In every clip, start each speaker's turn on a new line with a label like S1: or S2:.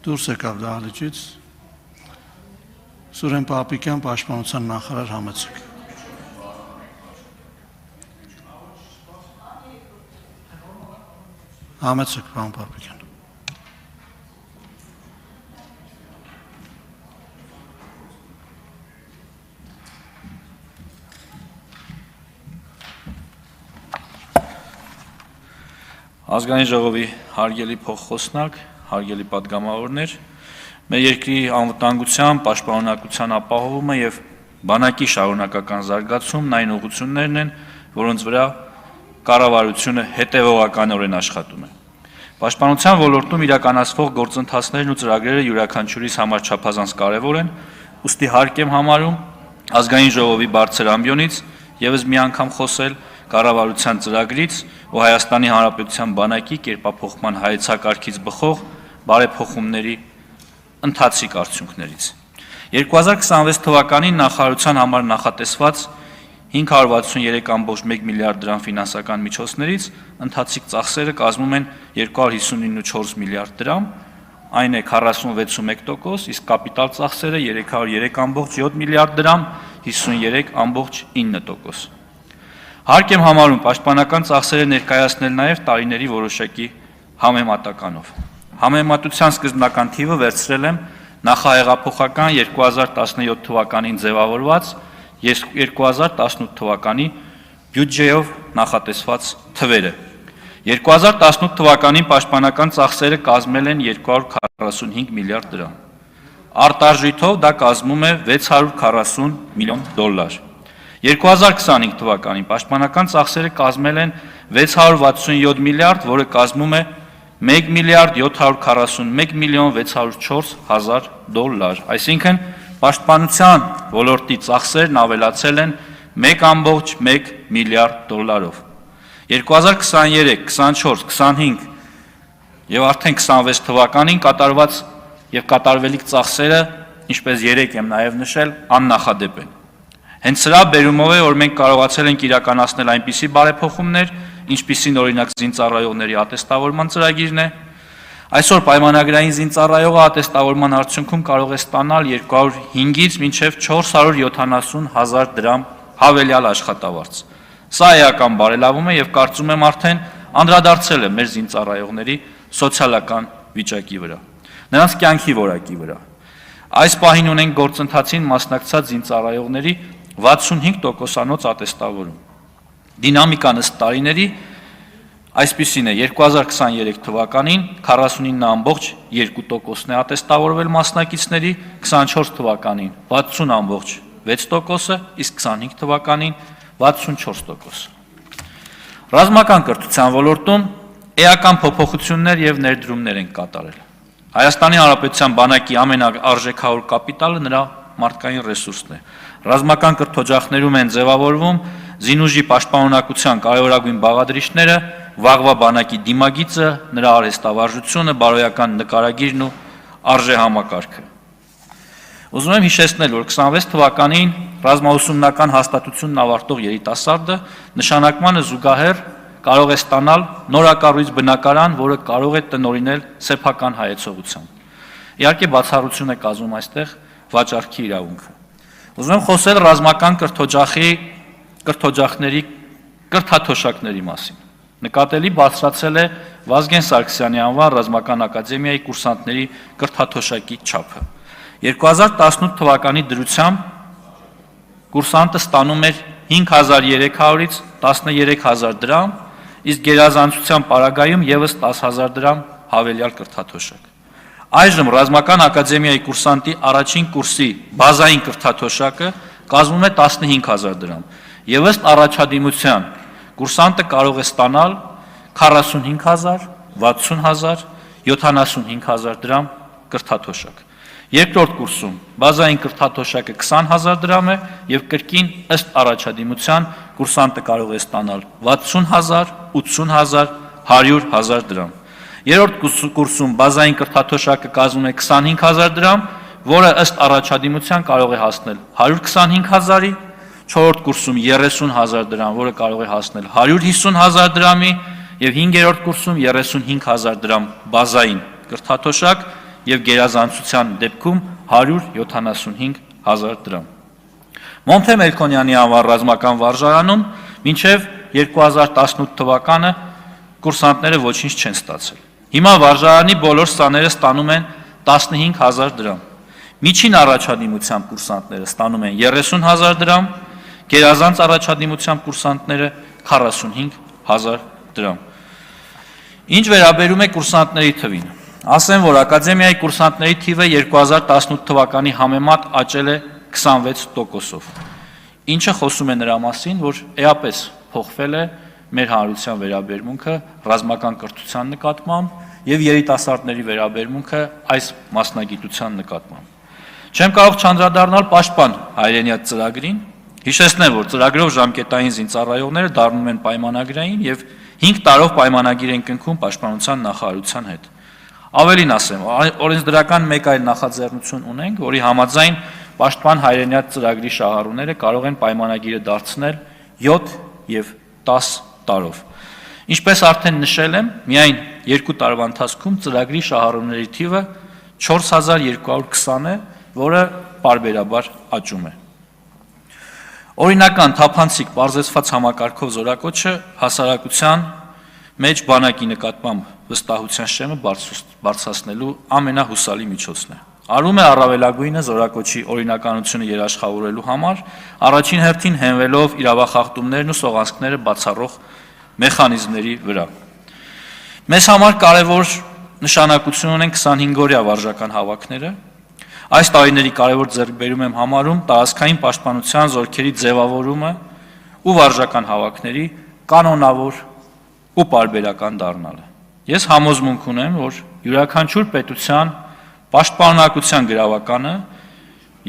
S1: դուրս եկավ դահլիճից Սուրեն Պապիկյան պաշտպանության նախարար համեցեք։ Համեցեք, պարոն Պապիկյան։
S2: Ազգային ժողովի հարգելի փոխխոսնակ, հարգելի պատգամավորներ, մեր երկրի անվտանգության, պաշտպանունակության ապահովումը եւ բանակի շարունակական զարգացումն այն ուղղություններն են, որոնց վրա կառավարությունը հետևողականորեն աշխատում է։ Պաշտպանության ոլորտում իրականացվող գործընթացներն ու ծրագրերը յուրաքանչյուրիս համար չափազանց կարևոր են, ուստի հարկ եմ համարում ազգային ժողովի բարձր ամբիոնից եւս մի անգամ խոսել կառավարության ծրագրից ու Հայաստանի Հանրապետության բանակի կերպափոխման հայեցակարգից բխող բարեփոխումների ընթացիկ արդյունքներից։ 2026 թվականին նախարարության համար նախատեսված 563.1 միլիարդ դրամ ֆինանսական միջոցներից ընթացիկ ծախսերը կազմում են 259.4 միլիարդ դրամ, այն է 46.1%, իսկ կապիտալ ծախսերը 303.7 միլիարդ դրամ, 53.9%։ Հարկ եմ համարում պաշտպանական ծախսերը ներկայացնել նաև տարիների որոշակի համեմատականով։ Համեմատության սկզբնական թիվը վերցրել եմ նախահեղափոխական 2017 թվականին ձևավորված 2018 թվականի բյուջեով նախատեսված թվերը։ 2018 թվականին պաշտպանական ծախսերը կազմել են 245 միլիարդ դրամ։ Արտարժույթով դա կազմում է 640 միլիոն դոլար։ 2025 թվականին պաշտպանական ծախսերը կազմել են 667 միլիարդ, որը կազմում է 1 միլիարդ 741 միլիոն 604 հազար դոլար, այսինքն պաշտպանության ոլորտի ծախսերն ավելացել են 1.1 միլիարդ դոլարով։ 2023, 24, 25 եւ արդեն 26 թվականին կատարված եւ կատարվելիք ծախսերը, ինչպես երեք եմ նաեւ նշել, աննախադեպ են։ Հենց սրա բերումով է, որ մենք կարողացել ենք իրականացնել այնպիսի բարեփոխումներ, ինչպիսին օրինակ զինծառայողների ատեստավորման ծրագիրն է։ Այսօր պայմանագրային զինծառայողը ատեստավորման արդյունքում կարող է ստանալ 205-ից մինչև 470 հազար դրամ հավելյալ աշխատավարձ։ Սա էական բարելավում է եւ կարծում եմ արդեն անդրադարձել է մեր զինծառայողների սոցիալական վիճակի վրա, նրանց կյանքի որակի վրա։ Այս պահին ունենք գործընթացին մասնակցած զինծառայողների 65%-անոց ատեստավորում։ Դինամիկան ըստ տարիների այսպիսին է. 2023 թվականին 49.2%-ն է ատեստավորվել մասնակիցների, 24 թվականին 60.6%-ը, իսկ 25 թվականին 64%։ Ռազմական կրթության ոլորտում էական փոփոխություններ եւ ներդրումներ են կատարել։ Հայաստանի Հանրապետության բանակի ամենաարժեքավոր կապիտալը նրա մարդկային ռեսուրսն է։ Ռազմական կրթօջախներում են ձևավորվում զինուժի պաշտպանունակության կարևորագույն բաղադրիչները, վաղվա բանակի դիմագիծը, նրա արհեստավարժությունը, բարոյական նկարագիրն ու արժեհամակարգը։ Ուզում եմ հիշեցնել, որ 26 թվականին ռազմաուսումնական հաստատությունն ավարտող երիտասարդը նշանակմանը զուգահեռ կարող է ստանալ նորակառույց բնակարան, որը կարող է տնօրինել սեփական հայեցողությամբ։ Իհարկե բացառություն է կազմում այստեղ վաճառքի իրավունքը։ Ուզում եմ խոսել ռազմական կրթօջախների կրթաթոշակների մասին։ Նկատելի բարձրացել է Վազգեն Սարգսյանի անվան ռազմական ակադեմիայի կուրսանտների կրթաթոշակի չափը։ 2018 թվականի դրությամբ կուրսանտը ստանում էր 5300-ից 13000 դրամ, իսկ գերազանցության պարագայում եւս 10000 դրամ հավելյալ կրթաթոշակ։ Այժմ ռազմական ակադեմիայի կուրսանտի առաջին կուրսի բազային կրթաթոշակը կազմում է 15000 դրամ, եւ ըստ առաջադիմության կուրսանտը կարող է ստանալ 45000, 60000, 75000 դրամ կրթաթոշակ։ Երկրորդ կուրսում բազային կրթաթոշակը 20000 դրամ է եւ կրկին ըստ առաջադիմության կուրսանտը կարող է ստանալ 60000, 80000, 100000 դրամ։ Երրորդ կուրսում բազային կրթաթոշակը կազմում է 25000 դրամ, որը ըստ առաջադիմության կարող է հասնել 125000-ի, չորրորդ կուրսում 30000 դրամ, որը կարող է հասնել 150000 դրամի եւ հինգերորդ կուրսում 35000 դրամ բազային կրթաթոշակ եւ գերազանցության դեպքում 175,000 դրամ։ Մոնթե Մելքոնյանի անվան ռազմական վարժարանում մինչև 2018 թվականը կուրսանտները ոչինչ չեն ստացել։ Հիմա վարժարանի բոլոր սաները ստանում են 15,000 դրամ։ Միջին առաջադիմությամբ կուրսանտները ստանում են 30,000 դրամ, գերազանց առաջադիմությամբ կուրսանտները 45,000 դրամ։ Ինչ վերաբերում է կուրսանտների թվին, ասեմ, որ ակադեմիայի կուրսանտների թիվը 2018 թվականի համեմատ աճել է 26%-ով, ինչը խոսում է նրա մասին, որ էապես փոխվել է մեր հանրության վերաբերմունքը ռազմական կրթության նկատմամբ եւ երիտասարդների վերաբերմունքը այս մասնագիտության նկատմամբ։ Չեմ կարող չանդրադառնալ պաշտպան հայրենիաց ծրագրին, հիշեցնել, որ ծրագրով ժամկետային զինծառայողները դառնում են պայմանագրային եւ 5 տարով պայմանագիր են կնքում պաշտպանության նախարարության հետ։ Ավելին ասեմ, օրենսդրական մեկ այլ նախաձեռնություն ունենք, որի համաձայն պաշտպան հայրենիաց ծրագրի շահառուները կարող են պայմանագիրը դարձնել 7 եւ 10 տարով։ Ինչպես արդեն նշել եմ, միայն 2 տարվա ընթացքում ծրագրի շահառուների թիվը 4220 է, որը պարբերաբար աճում է։ Օրինական թափանցիկ պարզեցված համակարգով զորակոչը հասարակության մեջ բանակի նկատմամբ վստահության շեմը բարձրացնելու ամենահուսալի միջոցն է։ Արում է առավելագույնը զորակոչի օրինականությունը երաշխավորելու համար, առաջին հերթին հենվելով իրավախախտումներն ու սողանցքները բացառող մեխանիզմների վրա։ Մեզ համար կարևոր նշանակություն ունեն 25-օրյա վարժական հավաքները։ Այս տարիների կարևոր ձեռքբերում եմ համարում տարածքային պաշտպանության զորքերի ձևավորումը ու վարժական հավաքների կանոնավոր ու պարբերական դառնալը։ Ես համոզմունք ունեմ, որ յուրաքանչյուր պետության պաշտպանողության գրավականը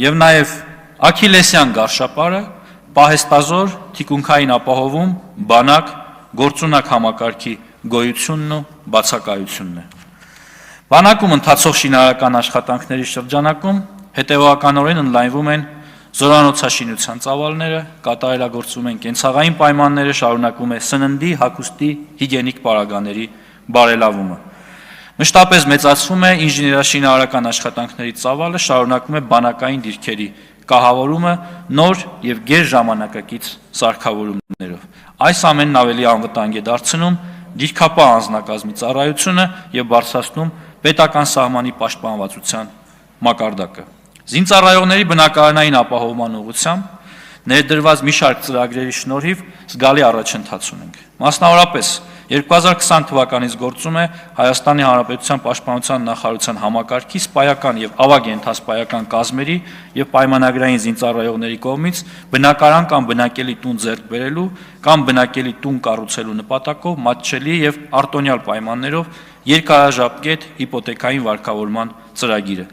S2: եւ նաեւ Աքիլեսյան գարշապարը պահեստազոր թիկունքային ապահովում բանակ գործունակ համակարգի գոյությունն ու բացակայությունն է։ Բանակում ընթացող շինարարական աշխատանքների շրջանակում հետևականորեն ընդլայնվում են զորանոցաշինության ծավալները, կատարելագործվում են կենցաղային պայմանները, շարունակվում է սննդի, հագուստի, հիգիենիկ պարագաների բարելավումը։ Մշտապես մեծացվում է ինժեներաշինարարական աշխատանքների ծավալը, շարունակվում է բանակային դիրքերի կահավորումը նոր եւ գերժամանակակից սարքավորումներով։ Այս ամենն ավելի անվտանգ է դարձնում դիրքապահ անձնակազմի ծառայությունը եւ բարձրացնում պետական սահմանի պաշտպանվածության մակարդակը։ Զինծառայողների բնակարանային ապահովման ուղղությամբ ներդրված մի շարք ծրագրերի շնորհիվ զգալի առաջընթաց ունենք։ Մասնավորապես 2020 թվականից գործում է Հայաստանի Հանրապետության Պաշտպանության նախարարության համակարգի սպայական եւ ավագ ենթասպայական կազմերի եւ պայմանագրային զինծառայողների կողմից բնակարան կամ բնակելի տուն ձեռք բերելու կամ բնակելի տուն կառուցելու նպատակով մատչելի եւ արտոնյալ պայմաններով երկարաժապկետ հիպոթեքային վարկավորման ծրագիրը։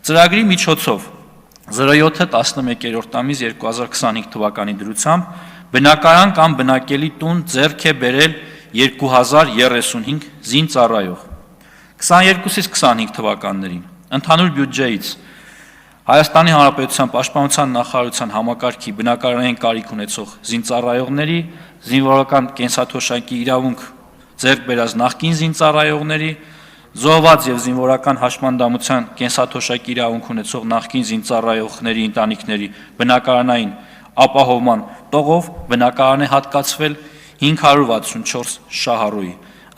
S2: Ծրագրի միջոցով 07-11-րդ ամիս 2025 թվականի դրությամբ բնակարան կամ բնակելի տուն ձեռք է բերել 2035 զինծառայող։ 22-ից 25 թվականներին ընդհանուր բյուջեից Հայաստանի Հանրապետության Պաշտպանության նախարարության համակարգի բնակարանային կարիք ունեցող զինծառայողների, զինվորական կենսաթոշակի իրավունք ձեռք բերած նախկին զինծառայողների, զոհված եւ զինվորական հաշմանդամության կենսաթոշակի իրավունք ունեցող նախկին զինծառայողների ընտանիքների բնակարանային ապահովման տողով բնակարան է հատկացվել 564 շահառուի։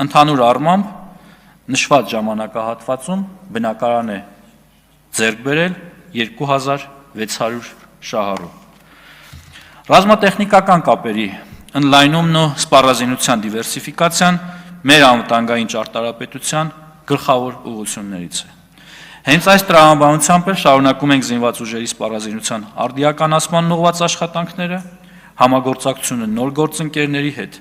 S2: Ընդհանուր առմամբ նշված ժամանակահատվածում բնակարան է ձեռք բերել 2600 շահառու։ Ռազմատեխնիկական կապերի ընդլայնումն ու սպառազինության դիվերսիֆիկացիան մեր անվտանգային ճարտարապետության գլխավոր ուղղություններից է։ Հենց այս տրամաբանությամբ էլ շարունակում ենք զինված ուժերի սպառազինության արդիականացման ուղղված աշխատանքները, համագործակցությունը նոր գործընկերների հետ։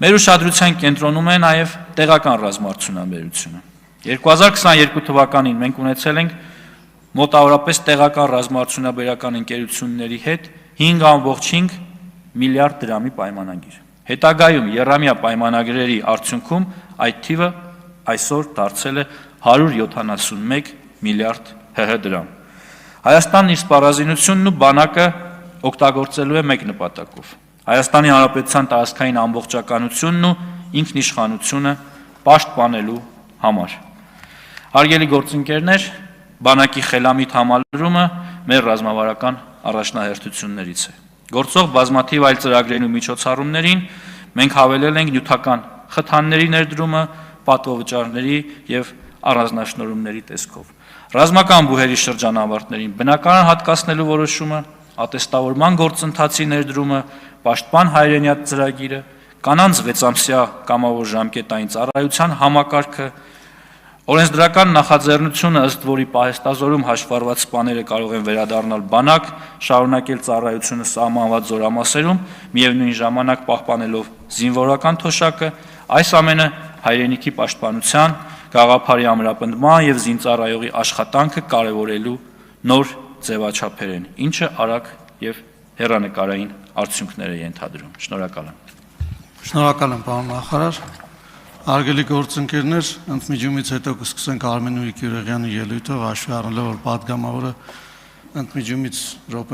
S2: Մեր ուշադրության կենտրոնում է նաև տեղական ռազմաարդյունաբերությունը։ 2022 թվականին մենք ունեցել ենք մոտավորապես տեղական ռազմաարդյունաբերական ընկերությունների հետ 5.5 միլիարդ դրամի պայմանագիր։ Հետագայում եռամյա պայմանագրերի արդյունքում այդ թիվը այսօր դարձել է 171 միլիարդ ՀՀ դրամ։ Հայաստանն իր սպառազինությունն ու բանակը օգտագործելու է մեկ նպատակով՝ Հայաստանի Հանրապետության տարածքային ամբողջականությունն ու ինքնիշխանությունը պաշտպանելու համար։ Հարգելի գործընկերներ, բանակի խելամիտ համալրումը մեր ռազմավարական առաջնահերթություններից է։ Գործող բազմաթիվ այլ ծրագրերին ու միջոցառումներին մենք հավելել ենք նյութական խթանների ներդրումը պատվովճարների եւ առանձնաշնորհումների տեսքով։ Ռազմական բուհերի շրջանավարտներին բնակարան հատկացնելու որոշումը, ատեստավորման գործընթացի ներդրումը, պաշտպան հայրենիաթ ծրագիրը, կանանց 6-ամսյա կամավոր ժամկետային ծառայության համակարգը, օրենսդրական նախաձեռնությունը, ըստ որի պահեստազորում հաշվառված սպաները կարող են վերադառնալ բանակ, շարունակել ծառայությունը սահմանված զորամասերում, միևնույն ժամանակ պահպանելով զինվորական թոշակը, այս ամենը հայրենիքի պաշտպանության, գաղափարի ամրապնդման եւ զինծառայողի աշխատանքը կարևորելու նոր ձևաչափեր են, ինչը արագ եւ հեռանկարային արդյունքներ է ենթադրում։ Շնորհակալ եմ։
S1: Շնորհակալ եմ, պարոն նախարար։ Հարգելի գործընկերներ, ընդմիջումից հետո կսկսենք Արմեն Ուրիկ Յուրեղյանի ելույթով, հաշվի առնելով, որ պատգամավորը ընդմիջումից րոպե